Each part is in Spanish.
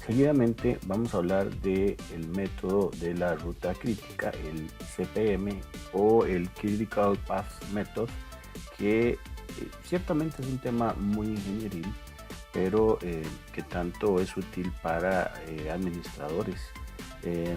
Seguidamente vamos a hablar del método de la ruta crítica, el CPM o el Critical Path Method, que ciertamente es un tema muy ingenieril, pero que tanto es útil para administradores. Eh,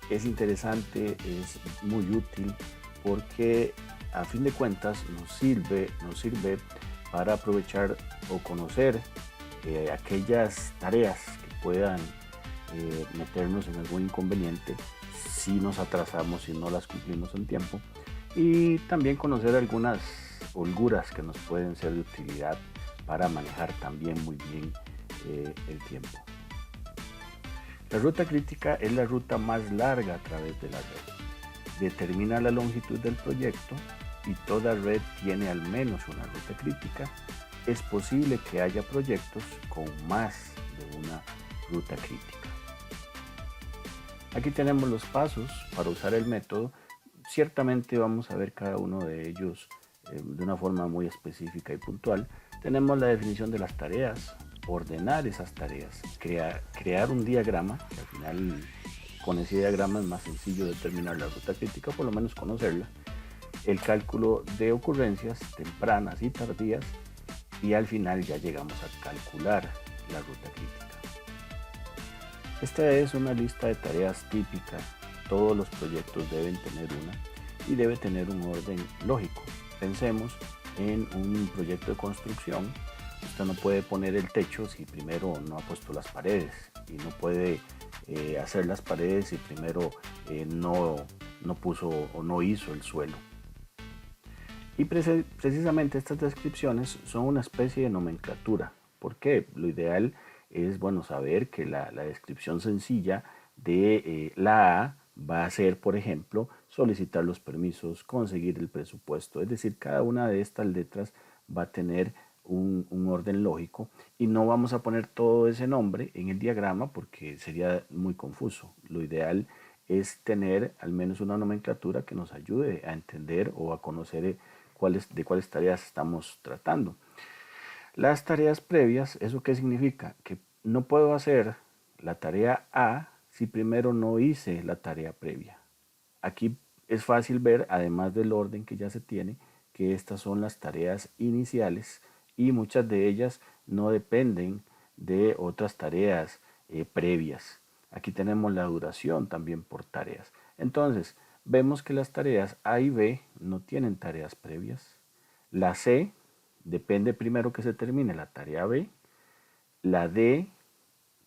es interesante, es muy útil porque a fin de cuentas nos sirve para aprovechar o conocer aquellas tareas que puedan meternos en algún inconveniente si nos atrasamos, si no las cumplimos en tiempo, y también conocer algunas holguras que nos pueden ser de utilidad para manejar también muy bien el tiempo. La ruta crítica es la ruta más larga a través de la red. Determina la longitud del proyecto y toda red tiene al menos una ruta crítica. Es posible que haya proyectos con más de una ruta crítica. Aquí tenemos los pasos para usar el método. Ciertamente vamos a ver cada uno de ellos de una forma muy específica y puntual. Tenemos la definición de las tareas, ordenar esas tareas, crear un diagrama, que al final con ese diagrama es más sencillo determinar la ruta crítica, por lo menos conocerla, el cálculo de ocurrencias tempranas y tardías, y al final ya llegamos a calcular la ruta crítica. Esta es una lista de tareas típicas. Todos los proyectos deben tener una y debe tener un orden lógico. Pensemos en un proyecto de construcción. Usted no puede poner el techo si primero no ha puesto las paredes, y no puede hacer las paredes si primero no puso o no hizo el suelo. Y precisamente estas descripciones son una especie de nomenclatura. ¿Por qué? Lo ideal es saber que la descripción sencilla de la A va a ser, por ejemplo, solicitar los permisos, conseguir el presupuesto. Es decir, cada una de estas letras va a tener un orden lógico, y no vamos a poner todo ese nombre en el diagrama porque sería muy confuso. Lo ideal es tener al menos una nomenclatura que nos ayude a entender o a conocer de cuáles tareas estamos tratando. Las tareas previas, ¿eso qué significa? Que no puedo hacer la tarea A si primero no hice la tarea previa. Aquí es fácil ver, además del orden que ya se tiene, que estas son las tareas iniciales, y muchas de ellas no dependen de otras tareas previas. Aquí tenemos la duración también por tareas. Entonces, vemos que las tareas A y B no tienen tareas previas. La C depende primero que se termine la tarea B. La D,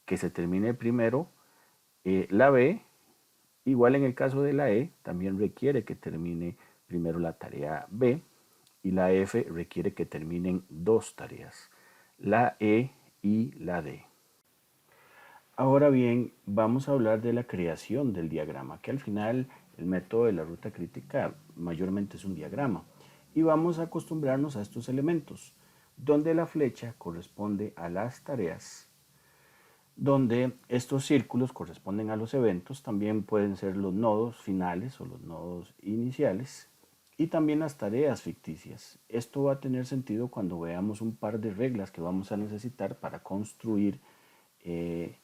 que se termine primero la B. Igual en el caso de la E, también requiere que termine primero la tarea B, y la F requiere que terminen dos tareas, la E y la D. Ahora bien, vamos a hablar de la creación del diagrama, que al final el método de la ruta crítica mayormente es un diagrama. Y vamos a acostumbrarnos a estos elementos, donde la flecha corresponde a las tareas, donde estos círculos corresponden a los eventos, también pueden ser los nodos finales o los nodos iniciales, y también las tareas ficticias. Esto va a tener sentido cuando veamos un par de reglas que vamos a necesitar para construir el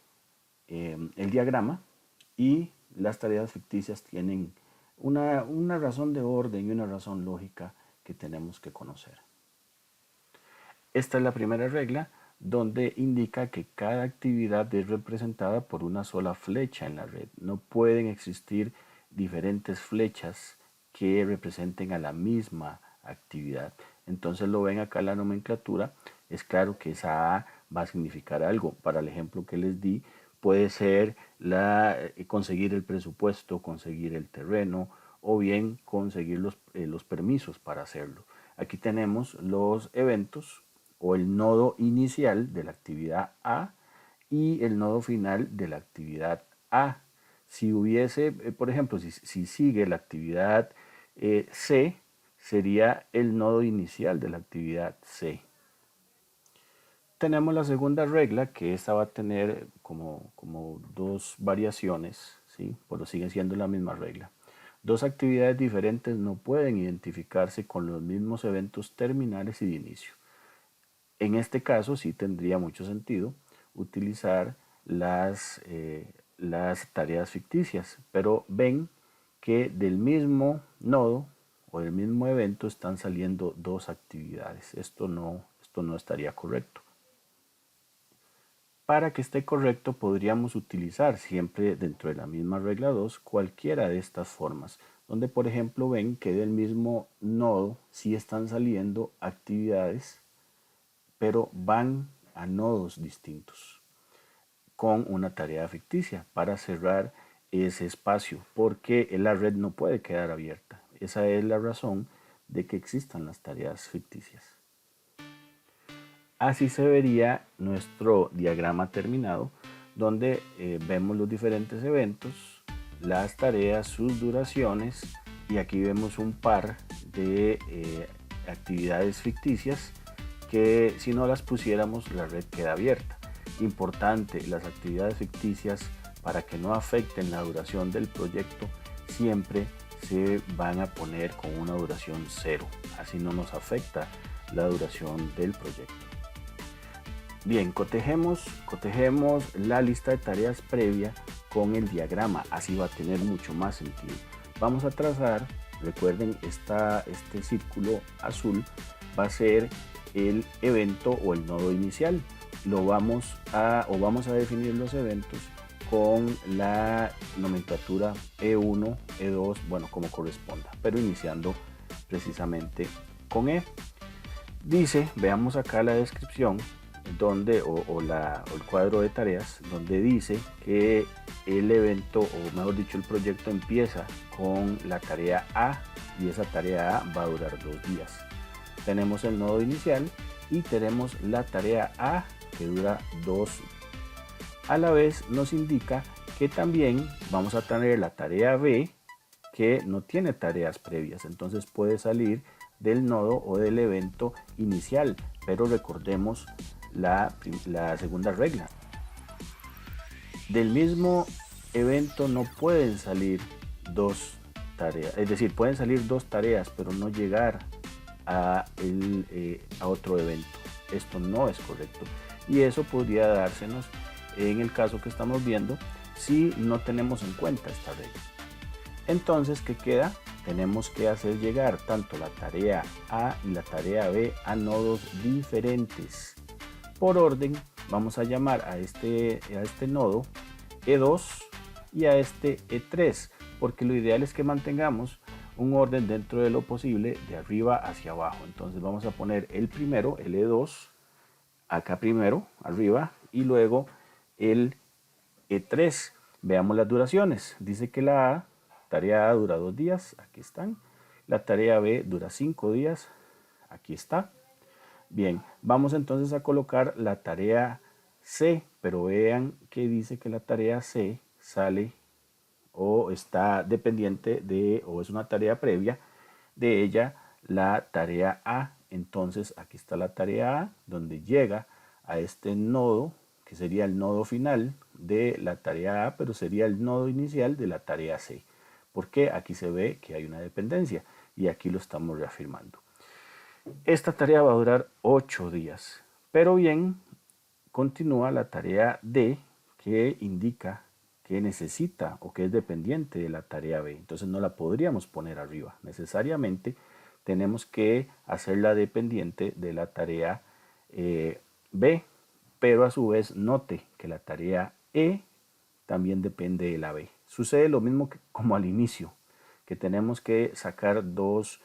diagrama, y las tareas ficticias tienen una razón de orden y una razón lógica que tenemos que conocer. Esta es la primera regla, donde indica que cada actividad es representada por una sola flecha en la red. No pueden existir diferentes flechas que representen a la misma actividad. Entonces lo ven acá en la nomenclatura. Es claro que esa A va a significar algo. Para el ejemplo que les di, puede ser conseguir el presupuesto, conseguir el terreno, o bien conseguir los permisos para hacerlo. Aquí tenemos los eventos o el nodo inicial de la actividad A y el nodo final de la actividad A. Si hubiese, por ejemplo, si sigue la actividad C, sería el nodo inicial de la actividad C. Tenemos la segunda regla, que esta va a tener como dos variaciones, ¿sí? Pero sigue siendo la misma regla. Dos actividades diferentes no pueden identificarse con los mismos eventos terminales y de inicio. En este caso sí tendría mucho sentido utilizar las tareas ficticias, pero ven que del mismo nodo o del mismo evento están saliendo dos actividades. Esto no estaría correcto. Para que esté correcto podríamos utilizar siempre dentro de la misma regla 2 cualquiera de estas formas, donde por ejemplo ven que del mismo nodo sí están saliendo actividades, pero van a nodos distintos con una tarea ficticia para cerrar ese espacio, porque la red no puede quedar abierta. Esa es la razón de que existan las tareas ficticias. Así se vería nuestro diagrama terminado, donde vemos los diferentes eventos, las tareas, sus duraciones, y aquí vemos un par de actividades ficticias que si no las pusiéramos la red queda abierta. Importante, las actividades ficticias, para que no afecten la duración del proyecto, siempre se van a poner con una duración 0, así no nos afecta la duración del proyecto. Bien, cotejemos la lista de tareas previa con el diagrama, así va a tener mucho más sentido. Vamos a trazar, recuerden, este círculo azul va a ser el evento o el nodo inicial. Vamos a definir los eventos con la nomenclatura E1, E2, bueno, como corresponda, pero iniciando precisamente con E. Dice, veamos acá la descripción, donde el cuadro de tareas, donde dice que el evento, o mejor dicho el proyecto, empieza con la tarea A y esa tarea A va a durar 2 días. Tenemos el nodo inicial y tenemos la tarea A que dura 2. A la vez nos indica que también vamos a tener la tarea B que no tiene tareas previas, entonces puede salir del nodo o del evento inicial, pero recordemos la segunda regla. Del mismo evento no pueden salir dos tareas, es decir, pueden salir dos tareas, pero no llegar a otro evento. Esto no es correcto y eso podría dársenos en el caso que estamos viendo si no tenemos en cuenta esta regla. Entonces, ¿qué queda? Tenemos que hacer llegar tanto la tarea A y la tarea B a nodos diferentes. Por orden, vamos a llamar a este nodo E2 y a este E3, porque lo ideal es que mantengamos un orden dentro de lo posible de arriba hacia abajo. Entonces vamos a poner el primero, el E2, acá primero, arriba, y luego el E3. Veamos las duraciones. Dice que la tarea A dura 2 días, aquí están. La tarea B dura 5 días, aquí está. Bien, vamos entonces a colocar la tarea C, pero vean que dice que la tarea C sale o está dependiente de, o es una tarea previa de ella, la tarea A. Entonces aquí está la tarea A, donde llega a este nodo, que sería el nodo final de la tarea A, pero sería el nodo inicial de la tarea C. Porque aquí se ve que hay una dependencia y aquí lo estamos reafirmando. Esta tarea va a durar 8 días, pero bien, continúa la tarea D, que indica que necesita o que es dependiente de la tarea B. Entonces no la podríamos poner arriba. Necesariamente tenemos que hacerla dependiente de la tarea B, pero a su vez note que la tarea E también depende de la B. Sucede lo mismo que como al inicio, que tenemos que sacar dos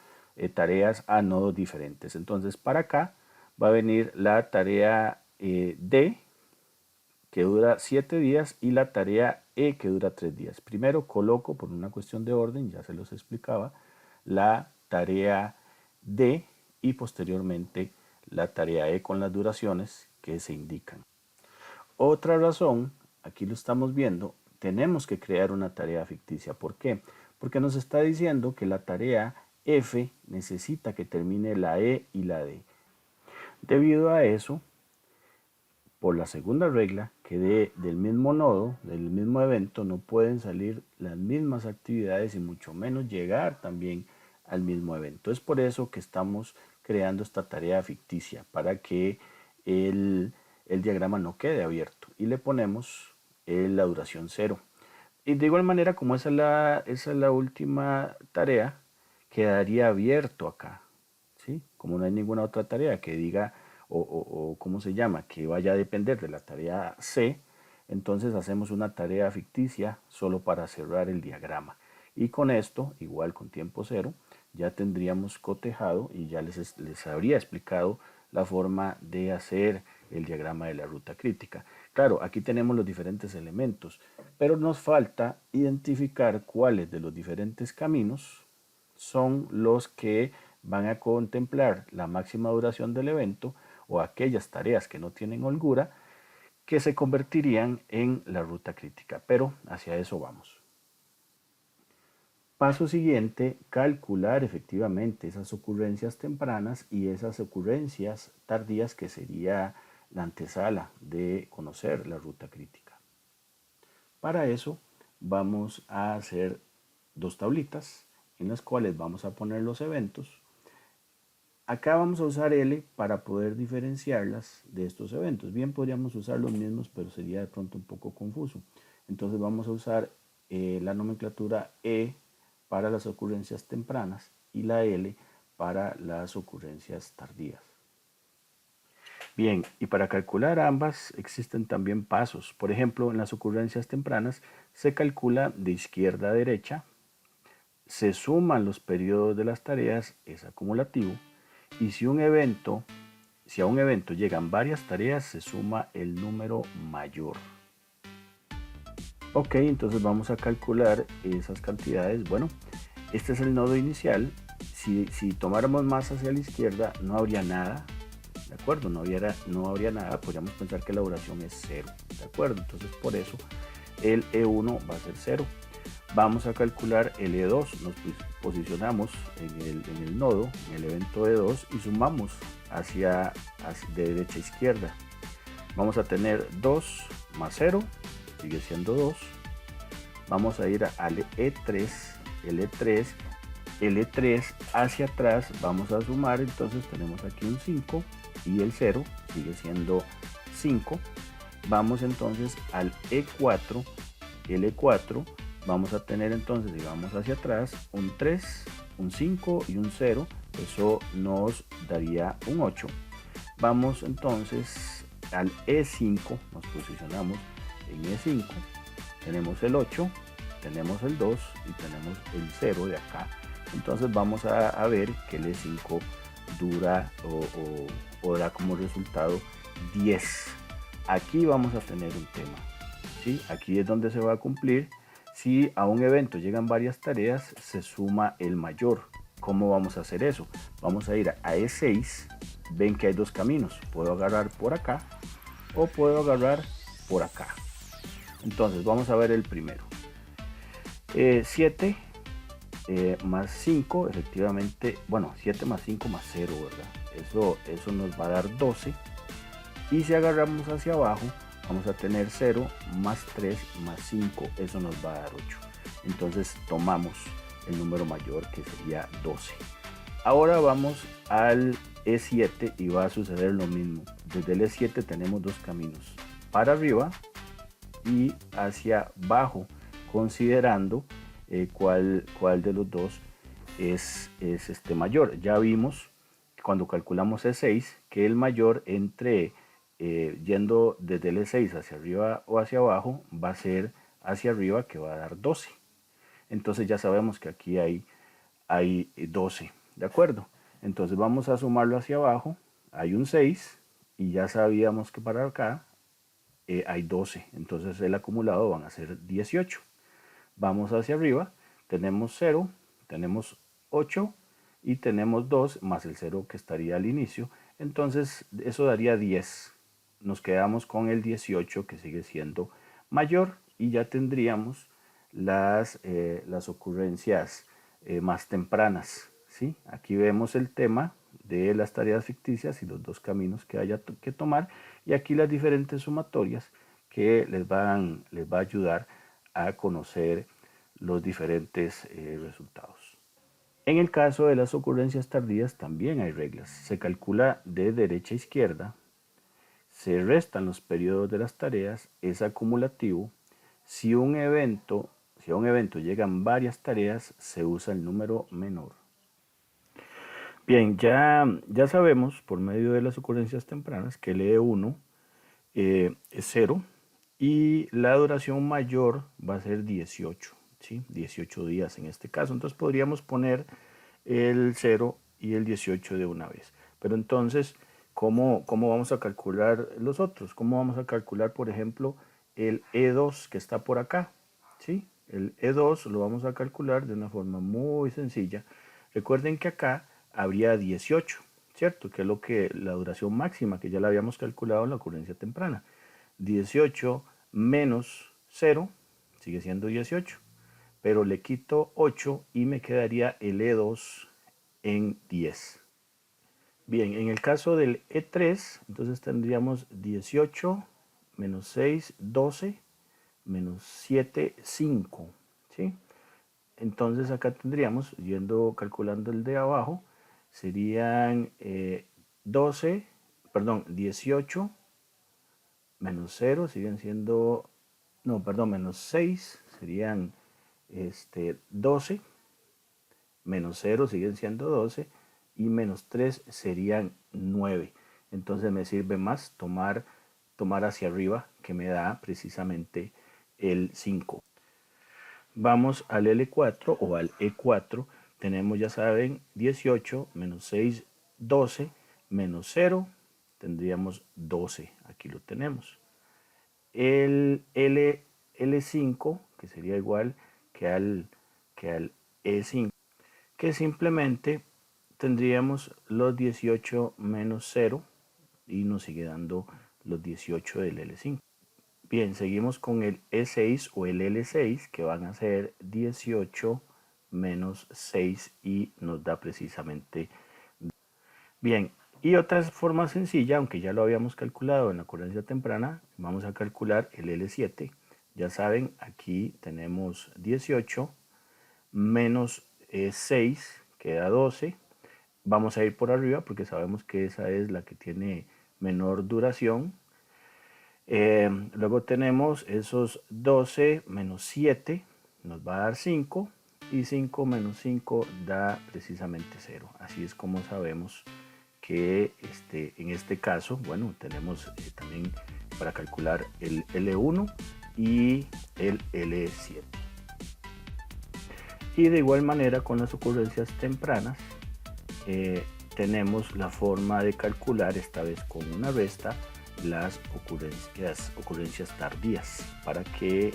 tareas a nodos diferentes. Entonces para acá va a venir la tarea D, que dura 7 días, y la tarea E, que dura 3 días. Primero coloco, por una cuestión de orden, ya se los explicaba, la tarea D y posteriormente la tarea E con las duraciones que se indican. Otra razón, aquí lo estamos viendo, tenemos que crear una tarea ficticia. ¿Por qué? Porque nos está diciendo que la tarea F necesita que termine la E y la D. Debido a eso, por la segunda regla, que del mismo nodo, del mismo evento, no pueden salir las mismas actividades y mucho menos llegar también al mismo evento. Es por eso que estamos creando esta tarea ficticia, para que el diagrama no quede abierto. Y le ponemos la duración 0. Y de igual manera, como esa es la última tarea, quedaría abierto acá, ¿sí? Como no hay ninguna otra tarea que diga, o ¿cómo se llama? Que vaya a depender de la tarea C, entonces hacemos una tarea ficticia solo para cerrar el diagrama. Y con esto, igual con tiempo 0, ya tendríamos cotejado y ya les habría explicado la forma de hacer el diagrama de la ruta crítica. Claro, aquí tenemos los diferentes elementos, pero nos falta identificar cuáles de los diferentes caminos son los que van a contemplar la máxima duración del evento o aquellas tareas que no tienen holgura que se convertirían en la ruta crítica, pero hacia eso vamos. Paso siguiente, calcular efectivamente esas ocurrencias tempranas y esas ocurrencias tardías que sería la antesala de conocer la ruta crítica. Para eso vamos a hacer dos tablitas en las cuales vamos a poner los eventos. Acá vamos a usar L para poder diferenciarlas de estos eventos. Bien podríamos usar los mismos, pero sería de pronto un poco confuso. Entonces vamos a usar la nomenclatura E para las ocurrencias tempranas y la L para las ocurrencias tardías. Bien, y para calcular ambas existen también pasos. Por ejemplo, en las ocurrencias tempranas se calcula de izquierda a derecha, se suman los periodos de las tareas, es acumulativo, y si a un evento llegan varias tareas, se suma el número mayor. Ok, entonces vamos a calcular esas cantidades. Bueno, este es el nodo inicial. Si tomáramos más hacia la izquierda, no habría nada. ¿De acuerdo? No habría nada. Podríamos pensar que la duración es 0. ¿De acuerdo? Entonces por eso el E1 va a ser 0. Vamos a calcular el E2. Nos posicionamos en el nodo, en el evento E2 y sumamos hacia de derecha a izquierda. Vamos a tener 2 más 0, sigue siendo 2. Vamos a ir al E3, el E3 hacia atrás vamos a sumar, entonces tenemos aquí un 5 y el 0 sigue siendo 5. Vamos entonces al E4, el E4 vamos a tener entonces, si vamos hacia atrás, un 3, un 5 y un 0, eso nos daría un 8. Vamos entonces al E5, nos posicionamos en E5, tenemos el 8, tenemos el 2 y tenemos el 0 de acá. Entonces vamos a ver que el E5 dura o da como resultado 10. Aquí vamos a tener un tema, ¿sí? Aquí es donde se va a cumplir. Si a un evento llegan varias tareas, se suma el mayor. ¿Cómo vamos a hacer eso? Vamos a ir a E6. Ven que hay dos caminos. Puedo agarrar por acá o puedo agarrar por acá. Entonces vamos a ver el primero. 7 más 5, efectivamente, bueno, 7 más 5 más 0, ¿verdad? Eso nos va a dar 12. Y si agarramos hacia abajo, vamos a tener 0 más 3 más 5, eso nos va a dar 8. Entonces tomamos el número mayor, que sería 12. Ahora vamos al E7 y va a suceder lo mismo. Desde el E7 tenemos dos caminos, para arriba y hacia abajo, considerando cuál de los dos es este mayor. Ya vimos cuando calculamos E6 que el mayor entre yendo desde el E6 hacia arriba o hacia abajo va a ser hacia arriba, que va a dar 12. Entonces ya sabemos que aquí hay 12, ¿de acuerdo? Entonces vamos a sumarlo hacia abajo, hay un 6 y ya sabíamos que para acá hay 12, entonces el acumulado van a ser 18. Vamos hacia arriba, tenemos 0, tenemos 8 y tenemos 2 más el 0 que estaría al inicio, entonces eso daría 10. Nos quedamos con el 18, que sigue siendo mayor, y ya tendríamos las ocurrencias más tempranas, ¿sí? Aquí vemos el tema de las tareas ficticias y los dos caminos que haya que tomar, y aquí las diferentes sumatorias que les va a ayudar a conocer los diferentes resultados. En el caso de las ocurrencias tardías también hay reglas. Se calcula de derecha a izquierda, se restan los periodos de las tareas, es acumulativo. Si a un evento llegan varias tareas, se usa el número menor. Bien, ya sabemos por medio de las ocurrencias tempranas que el E1 es 0 y la duración mayor va a ser 18, ¿sí? 18 días en este caso. Entonces podríamos poner el 0 y el 18 de una vez. Pero entonces, ¿cómo vamos a calcular los otros? ¿Cómo vamos a calcular, por ejemplo, el E2 que está por acá? ¿Sí? El E2 lo vamos a calcular de una forma muy sencilla. Recuerden que acá habría 18, ¿cierto? Que es la duración máxima que ya la habíamos calculado en la ocurrencia temprana. 18 menos 0 sigue siendo 18, pero le quito 8 y me quedaría el E2 en 10. Bien, en el caso del E3, entonces tendríamos 18 menos 6, 12, menos 7, 5, ¿sí? Entonces acá tendríamos, calculando el de abajo, serían 18 menos 0, siguen siendo, menos 6, serían 12, menos 0 siguen siendo 12, y menos 3 serían 9. Entonces me sirve más tomar hacia arriba, que me da precisamente el 5. Vamos al L4 o al E4. Tenemos, ya saben, 18 menos 6, 12, menos 0, tendríamos 12. Aquí lo tenemos. El L5, que sería igual que al E5, que simplemente tendríamos los 18 menos 0 y nos sigue dando los 18 del L5. Bien, seguimos con el E6 o el L6, que van a ser 18 menos 6 y nos da precisamente. Bien, y otra forma sencilla, aunque ya lo habíamos calculado en la ocurrencia temprana, vamos a calcular el L7. Ya saben, aquí tenemos 18 menos 6, queda 12. Vamos a ir por arriba porque sabemos que esa es la que tiene menor duración. Luego tenemos esos 12 menos 7, nos va a dar 5, y 5 menos 5 da precisamente 0. Así es como sabemos que en este caso, bueno, tenemos también para calcular el L1 y el L7. Y de igual manera con las ocurrencias tempranas, tenemos la forma de calcular, esta vez con una resta, las ocurrencias tardías para que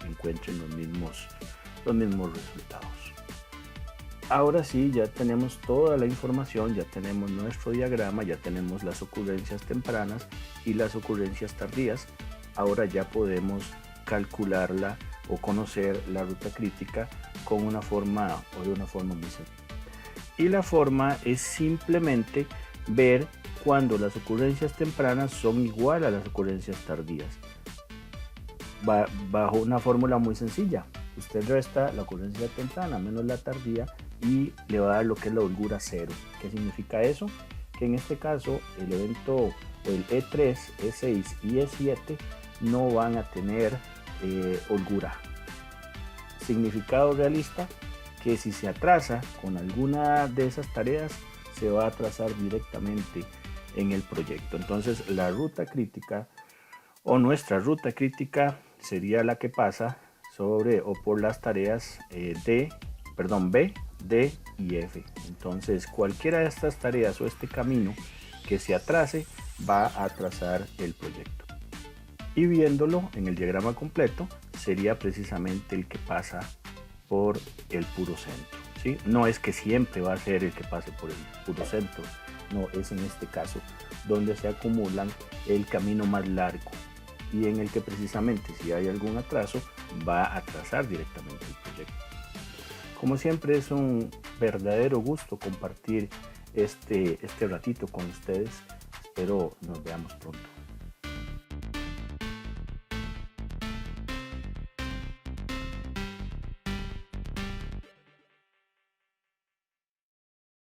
encuentren los mismos resultados. Ahora sí, ya tenemos toda la información, ya tenemos nuestro diagrama, ya tenemos las ocurrencias tempranas y las ocurrencias tardías. Ahora ya podemos calcularla o conocer la ruta crítica de una forma muy sencilla. Y la forma es simplemente ver cuando las ocurrencias tempranas son igual a las ocurrencias tardías. Bajo una fórmula muy sencilla, usted resta la ocurrencia temprana menos la tardía y le va a dar lo que es la holgura 0. ¿Qué significa eso? Que en este caso el evento, el E3, E6 y E7 no van a tener holgura. Significado realista, que si se atrasa con alguna de esas tareas, se va a atrasar directamente en el proyecto. Entonces la ruta crítica o nuestra ruta crítica sería la que pasa sobre o por las tareas B, D y F. Entonces cualquiera de estas tareas o este camino que se atrase va a atrasar el proyecto. Y viéndolo en el diagrama completo, sería precisamente el que pasa por el puro centro, ¿sí? No es que siempre va a ser el que pase por el puro centro, no, es en este caso donde se acumulan el camino más largo y en el que precisamente si hay algún atraso va a atrasar directamente el proyecto. Como siempre, es un verdadero gusto compartir este ratito con ustedes. Espero nos veamos pronto.